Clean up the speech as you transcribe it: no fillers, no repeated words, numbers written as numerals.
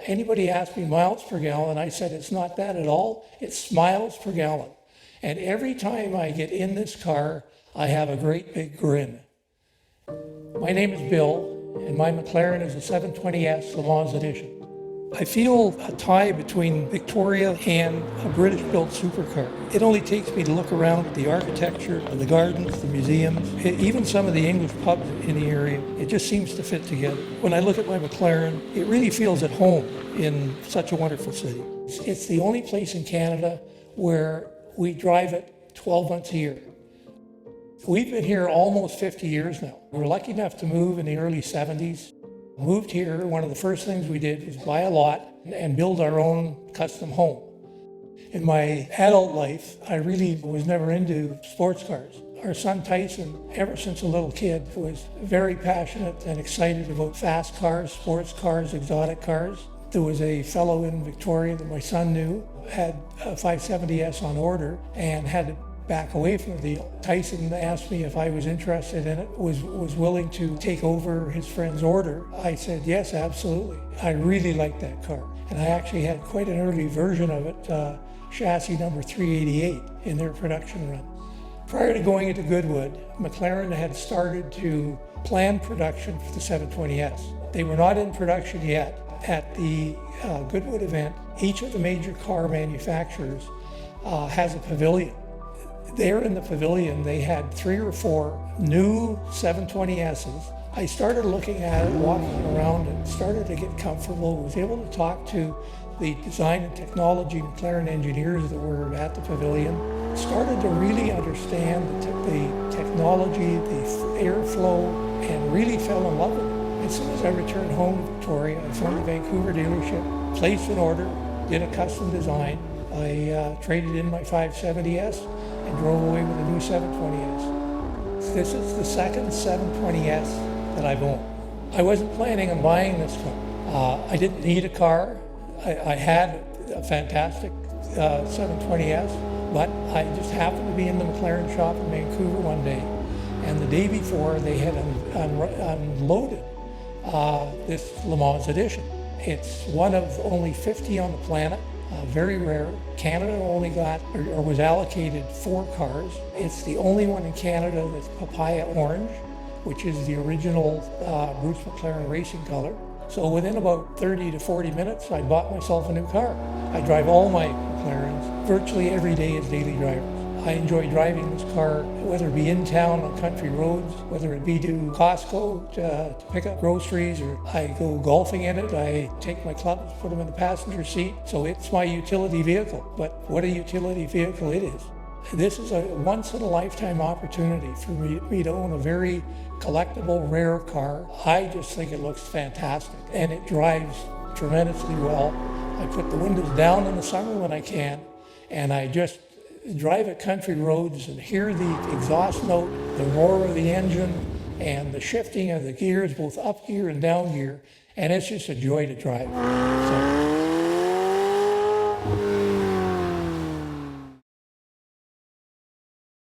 Anybody asked me miles per gallon, I said it's not that at all, it's miles per gallon. And every time I get in this car, I have a great big grin. My name is Bill, and my McLaren is a 720S Le Mans Edition. I feel a tie between Victoria and a British-built supercar. It only takes me to look around at the architecture, the gardens, the museums, even some of the English pubs in the area. It just seems to fit together. When I look at my McLaren, it really feels at home in such a wonderful city. It's the only place in Canada where we drive it 12 months a year. We've been here almost 50 years now. We were lucky enough to move in the early 70s. Moved here, one of the first things we did was buy a lot and build our own custom home. In my adult life, I really was never into sports cars. Our son Tyson, ever since a little kid, was very passionate and excited about fast cars, sports cars, exotic cars. There was a fellow in Victorian that my son knew, had a 570S on order and had to back away from the deal. Tyson asked me if I was interested in it, was willing to take over his friend's order. I said, yes, absolutely. I really liked that car. And I actually had quite an early version of it, chassis number 388 in their production run. Prior to going into Goodwood, McLaren had started to plan production for the 720S. They were not in production yet. At the Goodwood event, each of the major car manufacturers has a pavilion. There in the pavilion, they had 3 or 4 new 720Ss. I started looking at it, walking around, and started to get comfortable. Was able to talk to the design and technology McLaren engineers that were at the pavilion. Started to really understand the technology, the airflow, and really fell in love with it. As soon as I returned home to Victoria, I found the Vancouver dealership, placed an order, did a custom design. I traded in my 570S and drove away with a new 720S. This is the second 720S that I've owned. I wasn't planning on buying this car. I didn't need a car. I had a fantastic 720S, but I just happened to be in the McLaren shop in Vancouver one day, and the day before they had unloaded this Le Mans Edition. It's one of only 50 on the planet. Very rare. Canada only got or was allocated 4 cars. It's the only one in Canada that's papaya orange, which is the original Bruce McLaren racing color. So within about 30 to 40 minutes, I bought myself a new car. I drive all my McLarens virtually every day as daily drivers. I enjoy driving this car, whether it be in town on country roads, whether it be to Costco to pick up groceries, or I go golfing in it. I take my clubs, put them in the passenger seat. So it's my utility vehicle. But what a utility vehicle it is. This is a once-in-a-lifetime opportunity for me to own a very collectible, rare car. I just think it looks fantastic, and it drives tremendously well. I put the windows down in the summer when I can, and I just drive at country roads and hear the exhaust note, the roar of the engine, and the shifting of the gears, both up gear and down gear, and it's just a joy to drive. So.